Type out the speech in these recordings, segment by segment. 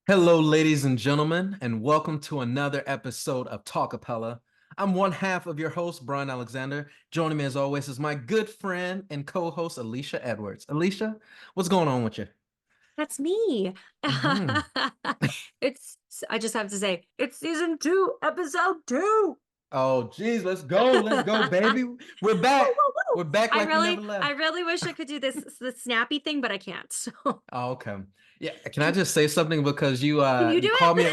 Hello, ladies and gentlemen, and welcome to another episode of Talkappella. I'm one half of your host, Brian Alexander. Joining me as always is my good friend and co-host, Elicia Edwards. Alicia, what's going on with you? That's me. Mhm. It's, I just have to say, it's season 2, episode 2. Oh, geez, let's go, baby. We're Woo, back. woo, woo. We're back I like we really, never I left. really wish I could do the snappy thing, but I can't. So Oh, okay. Yeah, can I just say something because you can you you do called me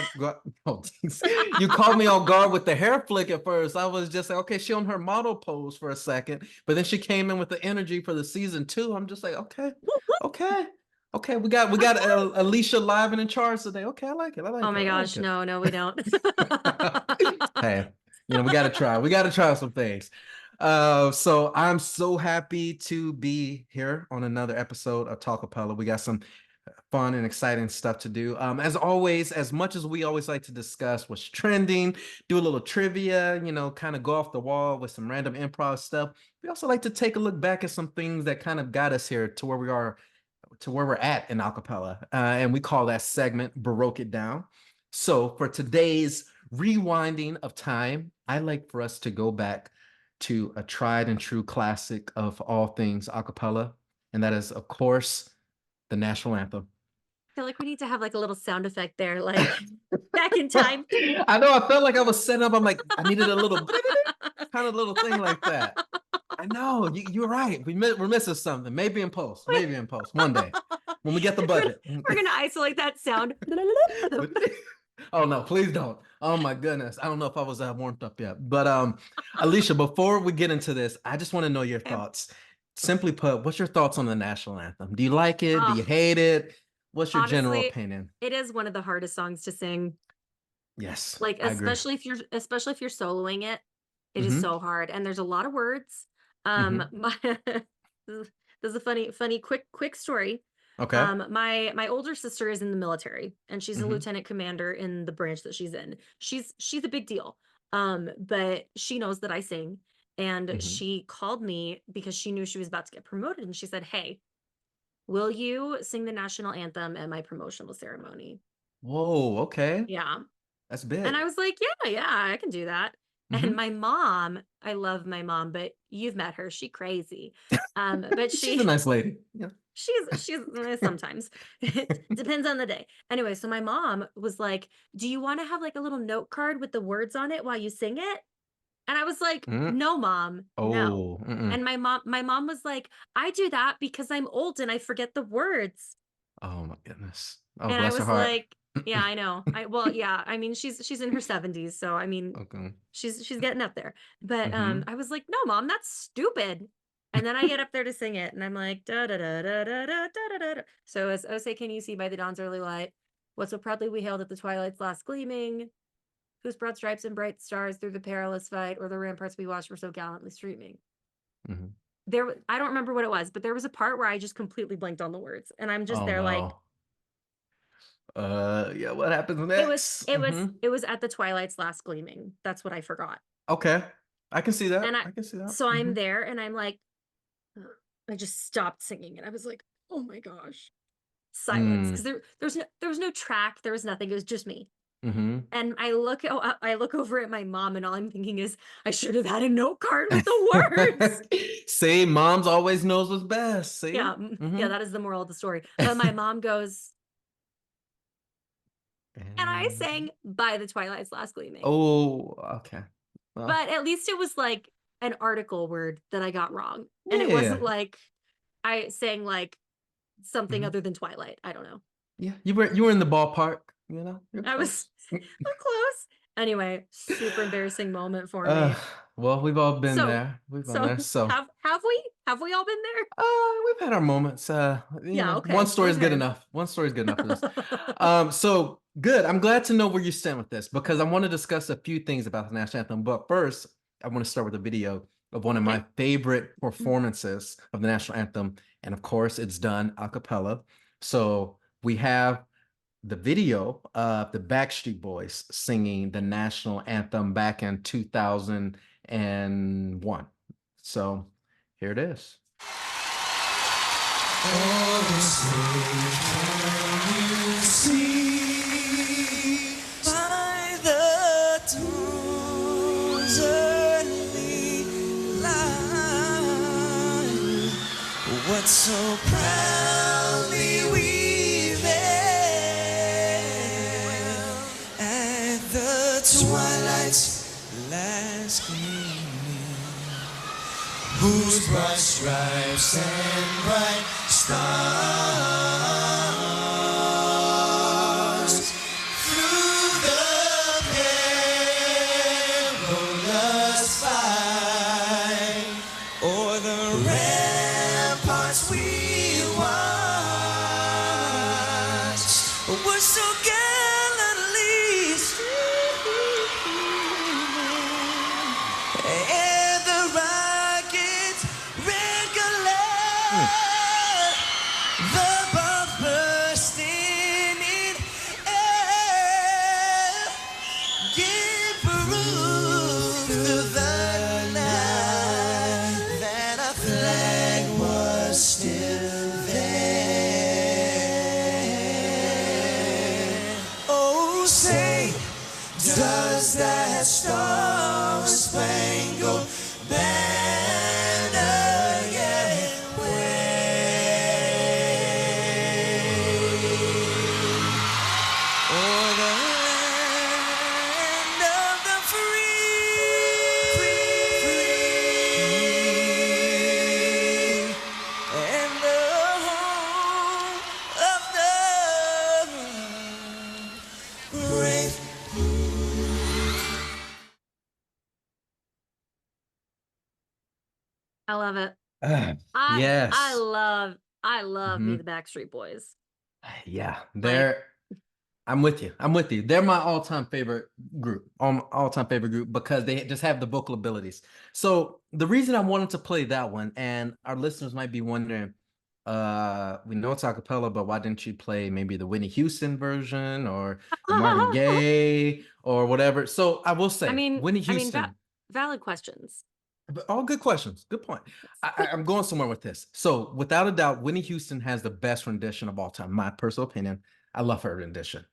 oh, geez. You called me on guard with the hair flick at first. I was just like, okay, she on her model pose for a second, but then she came in with the energy for the season 2. I'm just like, okay, okay, okay. We got Alicia live and in charge today. Okay, I like it. I Oh like it. my I like gosh, it. no, we don't. Hey, we gotta try. We gotta try some things. So I'm so happy to be here on another episode of Talkappella. We got some fun and exciting stuff to do. As always, as much as we always like to discuss what's trending, do a little trivia, kind of go off the wall with some random improv stuff. We also like to take a look back at some things that kind of got us here to where we are, to where we're at in acapella. And we call that segment Baroque It Down. So for today's rewinding of time, I like for us to go back to a tried and true classic of all things acapella, and that is, of course, the national anthem. I feel like we need to have like a little sound effect there, like back in time. I know. I felt like I was setting up. I'm like, I needed a little kind of little thing like that. I know. You're right. We're missing something. Maybe in post. Maybe in post one day when we get the budget. We're gonna isolate that sound. Oh no, please don't. Oh my goodness. I don't know if I was warmed up yet. But Alicia, before we get into this, I just want to know your thoughts. Simply put, what's your thoughts on the national anthem? Do you like it? Do you hate it? What's your general Honestly, opinion? it is one of the hardest songs to sing. Yes, Like, I agree. especially if you're soloing it, it is Mm-hmm. so hard, and there's a lot of words. Mm-hmm. My this is a funny, quick story. Okay. My older sister is in the military, and she's a Mm-hmm. lieutenant commander in the branch that she's in. She's a big deal. But she knows that I sing, and Mm-hmm. she called me because she knew she was about to get promoted, and she said, "Hey, will you sing the national anthem at my promotional ceremony?" Whoa, okay. Yeah. That's And I big. was like, yeah, I can do that. And Mm-hmm. my mom, I love my mom, but you've met her. She crazy. But She's a nice lady. Yeah. she's sometimes it depends on the day. Anyway, so my mom was like, "Do you want to have like a little note card with the words on it while you sing it?" And I was like, Mm. "No, mom, no." Oh, mm-mm. And my mom was like, "I do that because I'm old and I forget the words." Oh my goodness. Oh, And I bless her was heart. like, "Yeah, I know. Well, yeah, I mean, she's in her 70s, so I mean, Okay. she's getting up there." But Mm-hmm. I was like, "No, mom, that's stupid." And then I get up there to sing it, and I'm like, da da da da da da da da da. So as "Oh say can you see by the dawn's early light, what so proudly we hailed at the twilight's last gleaming, whose broad stripes and bright stars through the perilous fight, or the ramparts we watched were so gallantly streaming." Mm-hmm. I don't remember what it was, but there was a part where I just completely blanked on the words, and I'm just Oh there like, no. Yeah, what happens It was next? it was Mm-hmm. it was at the twilight's last gleaming. That's what I forgot. Okay. I can see that. And I can see that. so Mm-hmm. I'm there and I'm like, "Ugh." I just stopped singing and I was like, "Oh my gosh." Silence. Mm. Because there was no track, there was nothing. It was just me. Mm-hmm. And I look over at my mom and all I'm thinking is, I should have had a note card with the words. See, moms always knows what's best. See? Yeah, yeah, that is the moral of the story. But my mom goes, and I And sang "By the Twilight's Last Gleaming." oh, okay. Well, But at least it was like an article word that I got wrong. And it yeah. wasn't like I sang like something Mhm. other than Twilight. I don't know. Yeah, you were in the ballpark, you know? You're I was close. I'm close. Anyway, super embarrassing moment for Uh, me. well, we've all been So there. We've been so there. So, have we all been there? we've had our moments. Yeah, One okay. story is good Okay. enough. One story is good enough for this. So good. I'm glad to know where you stand with this because I want to discuss a few things about the national anthem. But first, I want to start with a video of one of my Okay. favorite performances of the national anthem, and of course, it's done a cappella. So we have the video of the Backstreet Boys singing the national anthem back in 2001. So here it is. Oh, this can you see? dawn's early light, what so proudly we veiled at the twilight's last gleaming, whose bright stripes and bright stars through the perilous fight o'er the ramparts we watched were so gallantly streaming, and the rockets red glare, the bombs bursting in air, gave proof through the night that our flag was still there. Oh, say, does that star-spangled banner yet wave o'er the land of the free, and the home of the brave? I love it. Yes. I love Me Mhm. the Backstreet Boys. Yeah, I'm with you. I'm with you. They're my all-time favorite group, all-time favorite group, because they just have the vocal abilities. So the reason I wanted to play that one, and our listeners might be wondering, we know it's acapella, but why didn't you play maybe the Whitney Houston version or the Marvin Gaye or whatever? So I will say, Whitney Houston. Valid questions. But all good questions. Good point. I'm going somewhere with this. So, without a doubt, Whitney Houston has the best rendition of all time. My personal opinion. I love her rendition.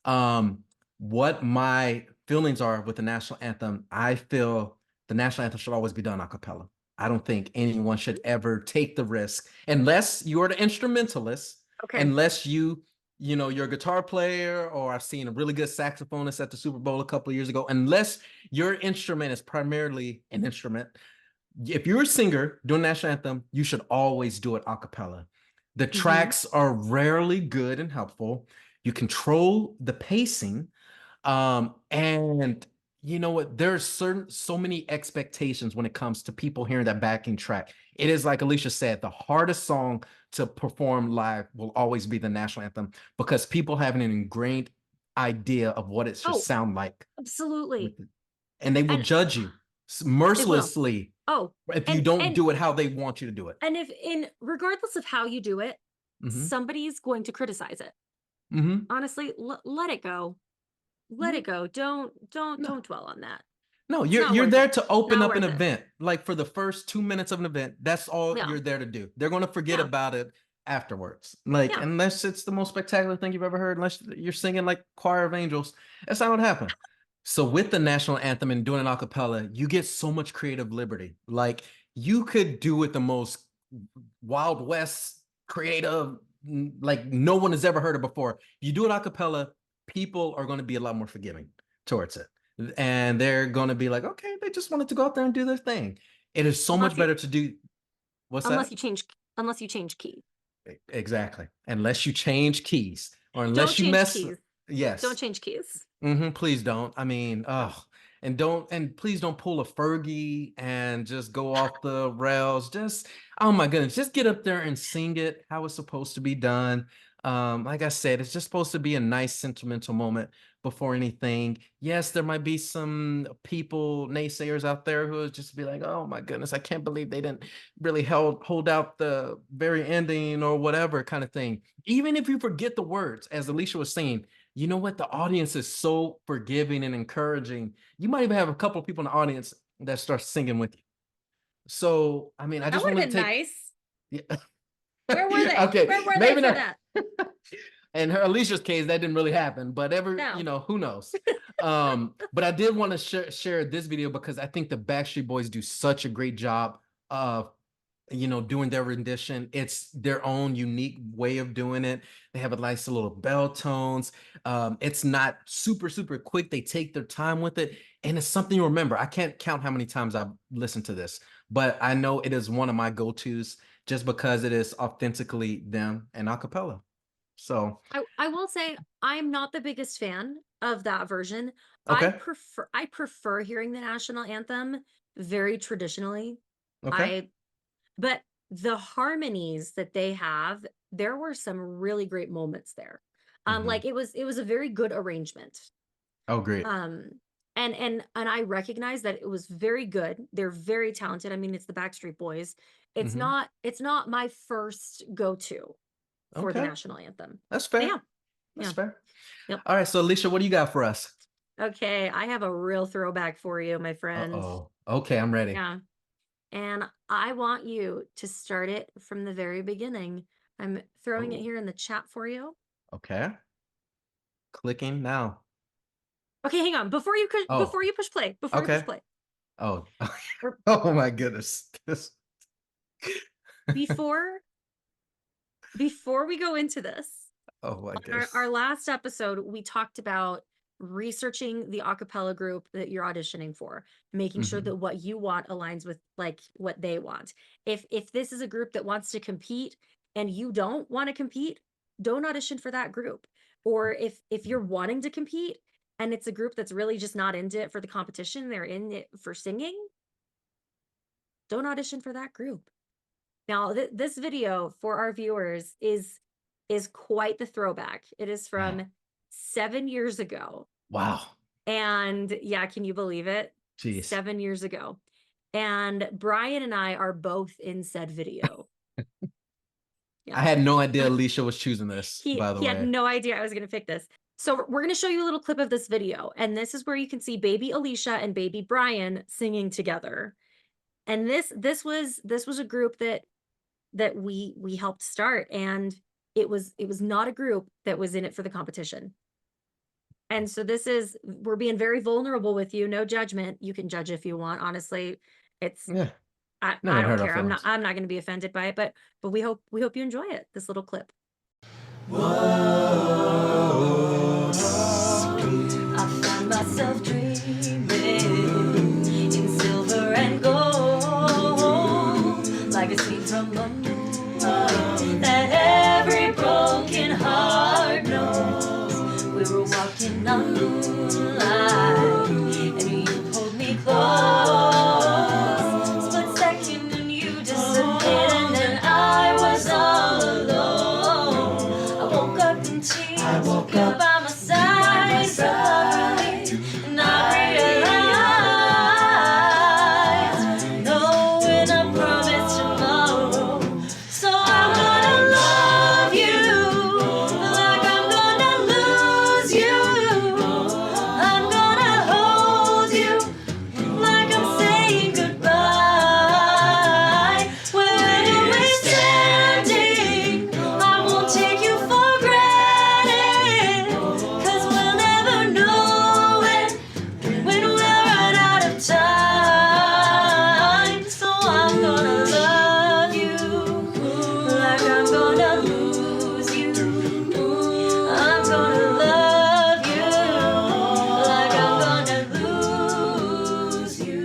What my feelings are with the national anthem, I feel the national anthem should always be done a cappella. I don't think anyone should ever take the risk, unless you're the instrumentalist, Okay. unless you're a guitar player, or I've seen a really good saxophonist at the Super Bowl a couple of years ago, unless your instrument is primarily an instrument. If you're a singer doing national anthem, you should always do it a cappella. The tracks are rarely good and helpful. You control the pacing. And you know what? There's so many expectations when it comes to people hearing that backing track. It is like Elicia said, the hardest song to perform live will always be the national anthem, because people have an ingrained idea of what it should sound like. Absolutely. And they will judge you mercilessly if you don't do it how they want you to do it. And regardless of how you do it, somebody's going to criticize it. Honestly, let it go. Let it go. Don't dwell on that. No, you're there to open up an event. Like for the first 2 minutes of an event, that's all you're there to do. They're going to forget about it afterwards. Like, unless it's the most spectacular thing you've ever heard, unless you're singing like Choir of Angels, that's not what happened. So with the national anthem and doing an a cappella, you get so much creative liberty. Like, you could do it the most Wild West creative, like no one has ever heard of before. You do it a cappella, people are going to be a lot more forgiving towards it. And they're going to be like, okay, they just wanted to go out there and do their thing. It is so much better to do. Unless you change key. Exactly. Unless you change keys, or unless you mess. Keys. Yes. Don't change keys. Please don't. I mean, and please don't pull a Fergie and just go off the rails. Just, oh my goodness, just get up there and sing it how it's supposed to be done. Like I said, it's just supposed to be a nice sentimental moment before anything. Yes, there might be some people, naysayers out there who would just be like, oh my goodness, I can't believe they didn't really hold out the very ending or whatever kind of thing. Even if you forget the words, as Elicia was saying, you know what? The audience is so forgiving and encouraging. You might even have a couple of people in the audience that start singing with you. So, I mean, I just want to take. Nice. Yeah. Where were they? Okay, Where were maybe they for not. that? in her Alicia's case, that didn't really happen, but No. who knows? But I did want to share this video because I think the Backstreet Boys do such a great job of doing their rendition. It's their own unique way of doing it. They have a nice little bell tones. It's not super, super quick. They take their time with it. And it's something you remember. I can't count how many times I've listened to this, but I know it is one of my go-tos just because it is authentically them and a cappella. So, I will say I'm not the biggest fan of that version. okay. I prefer hearing the national anthem very traditionally. Okay. But the harmonies that they have, there were some really great moments there. Like it was a very good arrangement. Oh, great. And I recognize that it was very good. They're very talented. I mean, it's the Backstreet Boys. It's not my first go-to for the Okay. national anthem. That's fair. Yeah. That's Yeah. fair. Yep. All right. So, Elicia, what do you got for us? Okay, I have a real throwback for you, my friend. Uh-oh. Okay, I'm ready. Yeah. And I want you to start it from the very beginning. I'm throwing it Oh, here in the chat for you. okay. Clicking now. Okay, hang on. Before you Oh, push play. Before you push okay. play. Oh, Or oh my goodness. before we go into this, Oh my on goodness. our last episode, we talked about researching the a cappella group that you're auditioning for, making sure that what you want aligns with like what they want. If this is a group that wants to compete and you don't want to compete, don't audition for that group. Or if you're wanting to compete and it's a group that's really just not into it for the competition, they're in it for singing, don't audition for that group. Now, this video for our viewers is quite the throwback. It is Man. from 7 years ago. Wow. And yeah, can you believe it? Jeez. 7 years ago. And Brian and I are both in said video. Yeah. I had no idea Elicia was choosing this, by the He way. had no idea I was going to pick this. So we're going to show you a little clip of this video. And this is where you can see baby Elicia and baby Brian singing together. And this was a group that we helped start, and it was not a group that was in it for the competition. And so we're being very vulnerable with you. No judgment. You can judge if you want. Honestly, it's Yeah. I Never don't hurt our care. I'm feelings. not going to be offended by it, but we hope you enjoy it. This little clip. Whoa, I find myself dreaming in silver and gold, like a scene from a movie that every broken heart knows. We were walking on moonlight, and you pulled me close. Split second, and you disappeared, and then I was all alone. I woke up in tears, I woke up by my side, and I realized, knowing I promised tomorrow. So I'm gonna love you like I'm gonna lose you. I'm gonna hold you like I'm saying goodbye. Wherever we're standing, I won't take you for granted, 'cause we'll never know it when we're run out of time. So I'm gonna love you like I'm gonna lose you. I'm gonna love you like I'm gonna lose you.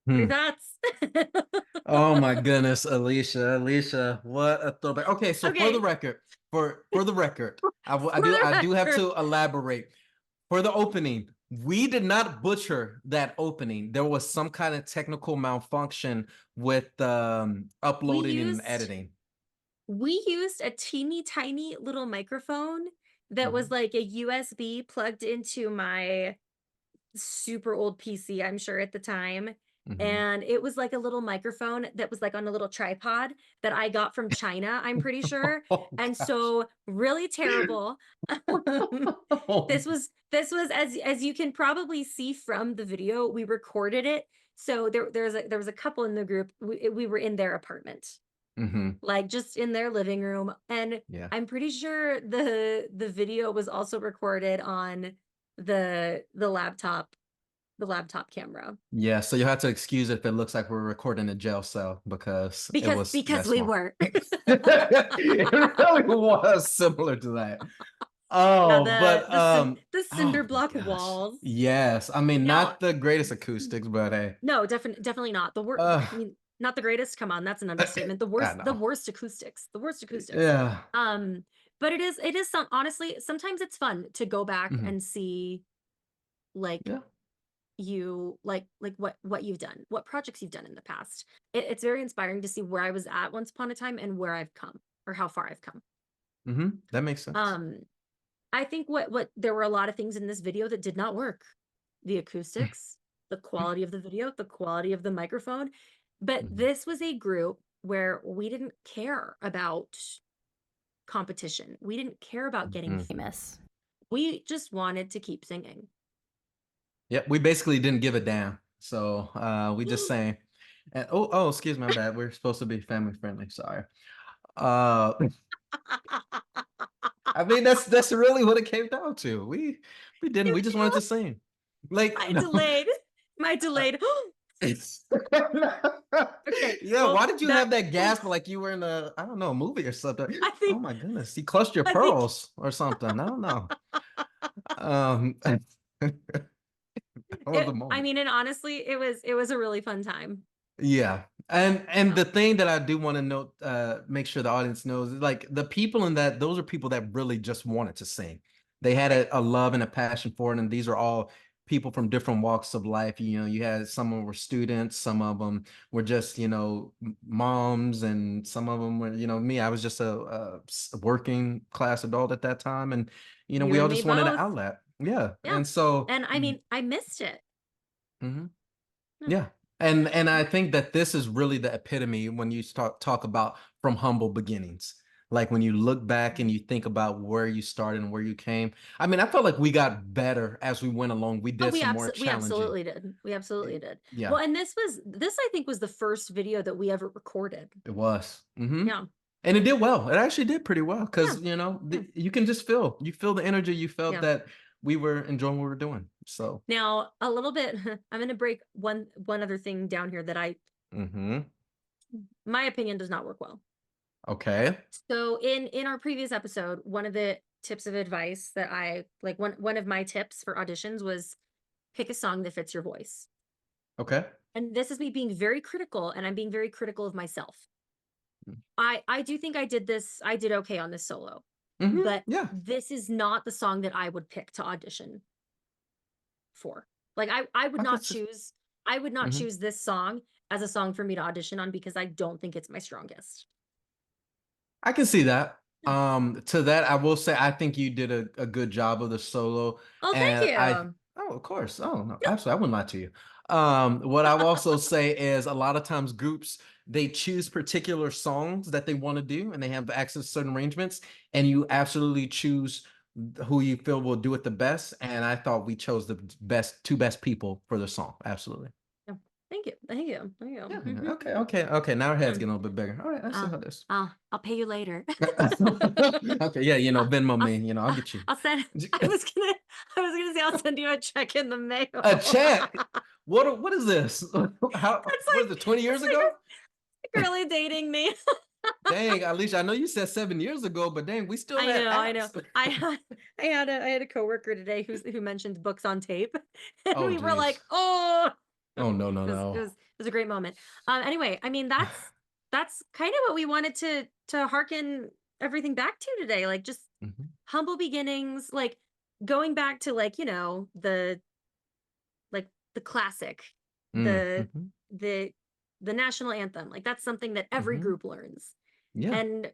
Hmm. That's Oh my goodness, Elicia, what a throwback. Okay, so for Okay. the record, for the record, I For the do have record. to elaborate. For the opening, we did not butcher that opening. There was some kind of technical malfunction with uploading and used- editing. we used a teeny tiny little microphone that was like a USB plugged into my super old PC, I'm sure at the time. And it was like a little microphone that was like on a little tripod that I got from China, I'm pretty sure. Oh, And gosh. so really terrible. Oh, This was as you can probably see from the video, we recorded it. So there was a couple in the group. We were in their apartment. like just in their living room. And Yeah. I'm pretty sure the video was also recorded on the laptop camera. Yeah. So you'll have to excuse it if it looks like we're recording a jail cell because it was Because that we small. were. It really was similar to that. Yeah, Oh, but the cinder oh my block gosh. walls. Yes. I mean, Now, not the greatest acoustics, but hey. no, definitely not. I mean, not the greatest. Come on, that's an understatement. The I know. worst acoustics. The worst acoustics. Yeah. But it is some, honestly, sometimes it's fun to go back Mhm. and see like Yeah. you like what you've done, what projects you've done in the past. It's very inspiring to see where I was at once upon a time and where I've come, or how far I've come. That makes sense. I think what there were a lot of things in this video that did not work. The acoustics, the quality of the video, the quality of the microphone. But Mhm. this was a group where we didn't care about competition. We didn't care about getting Mhm. famous. We just wanted to keep singing. Yep, we basically didn't give a damn. So we just sang. And oh, excuse my bad. We're supposed to be family friendly. Sorry. Uh I mean that's really what it came down to. We didn't. We just wanted to sing. Like My delayed. it's Okay. yeah, Well, why did you have that gasp like you were in a, I don't know, a movie or something? I Oh think my goodness, you clutched your I think pearls or something. I don't know. That was the I moment. mean, and honestly, it was a really fun time. Yeah. And Yeah. the thing that I do want to note, make sure the audience knows, is like the people in that, those are people that really just wanted to sing. They had a love and a passion for it. And these are all people from different walks of life. You know, you had some of them were students, some of them were just, you know, moms, and some of them were, you know, me, I was just a working class adult at that time. And, you know, You we all and me just wanted an both. outlet. Yeah. Yeah. And so, And I mean, I missed it. mhm. Yeah. Yeah. And I think that this is really the epitome when you talk about from humble beginnings. Like when you look back and you think about where you started and where you came. I mean, I felt like we got better as we went along. We Oh, did some more we challenging. absolutely did. We absolutely did. Yeah, Well, and this I think was the first video that we ever recorded. it was. Yeah. And it did well. It actually did pretty well Yeah. because, you know, Yeah. you can just you feel the energy. You felt Yeah. that we were enjoying what we were doing. So, Now, a little bit, I'm going to break one other thing down here that my opinion does not work well. okay. So in our previous episode, one of the tips of advice that I like, one of my tips for auditions was pick a song that fits your voice. Okay. And this is me being very critical, and I'm being very critical of myself. Mm. I do think I did okay on this solo, but Yeah. this is not the song that I would pick to audition for. Like I would I not could s- choose I would not mhm. choose this song as a song for me to audition on because I don't think it's my strongest. I can see that. To that, I will say I think you did a good job of the solo. Oh, thank And you. of course. Oh no, absolutely. I wouldn't lie to you. What I will also say is a lot of times groups, they choose particular songs that they want to do and they have access to certain arrangements, and you absolutely choose who you feel will do it the best. And I thought we chose the two best people for the song. Absolutely. Yeah. Thank you. Thank you. Thank you. Yeah. Okay. Now our head's getting a little bit bigger. All right. I see how this. I'll pay you later. Okay, yeah, you know, Venmo I'll, me, you know, I'll get you I'll send. I was gonna say I'll send you a check in the mail. a check. What is this? How It's what like is it, 20 years it's like ago? a girly dating me. Dang, Alicia, I know you said 7 years ago, but dang, we still had I know. apps. I had a coworker today who mentioned books on tape, and Oh we were like, geez. oh, Oh no, no, it no. was a great moment. Anyway, I mean that's kind of what we wanted to hearken everything back to today, like just Mhm, humble beginnings, like going back to like the classic, the mhm, the the national anthem. Like that's something that every mhm. group learns, Yeah. and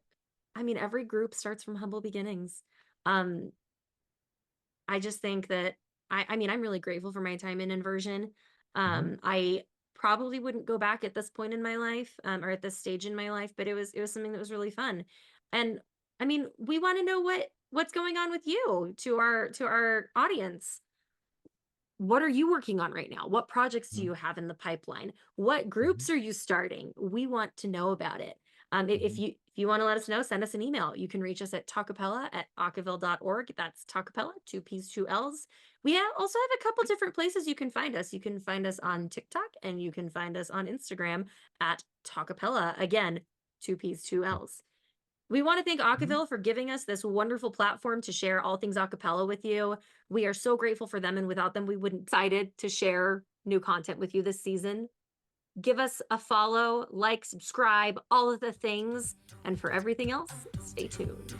I mean every group starts from humble beginnings. Um, I just think that I mean, I'm really grateful for my time in Inversion. Mhm, I probably wouldn't go back at this point in my life, or at this stage in my life, but it was something that was really fun. And I mean, we want to know what's going on with you, to our audience. What are you working on right now? What projects do mhm, you have in the pipeline? What mhm. groups are you starting? We want to know about it. If you want to let us know, send us an email. You can reach us at talkappella@acaville.org. That's Talkappella, 2 P's, 2 L's. We also have a couple different places you can find us. You can find us on TikTok and you can find us on Instagram at Talkappella. Again, 2 P's, 2 L's. We want to thank Acaville for giving us this wonderful platform to share all things acapella with you. We are so grateful for them, and without them, we wouldn't decided to share new content with you this season. Give us a follow, like, subscribe, all of the things. And for everything else, stay tuned.